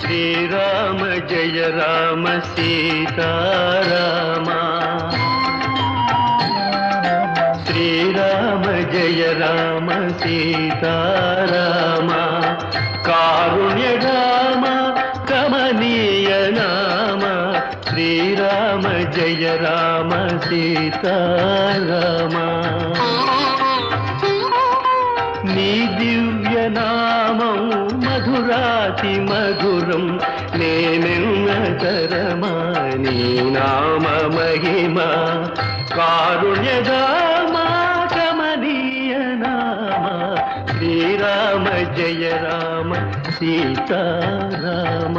శ్రీరామ జయ రామ సీతారామ, శ్రీరామ జయ రామ సీతారామ, కారుణ్య రామ కమనీయ నామ, శ్రీరామ జయ రామ సీతారామ. నీ దివ్య నామం మధురాతి మధురం, నేనెన్న తరమా నీ నామ మహిమ, కారుణ్యధామ కమనీయ నామ, శ్రీరామ జయ రామ సీతారామ.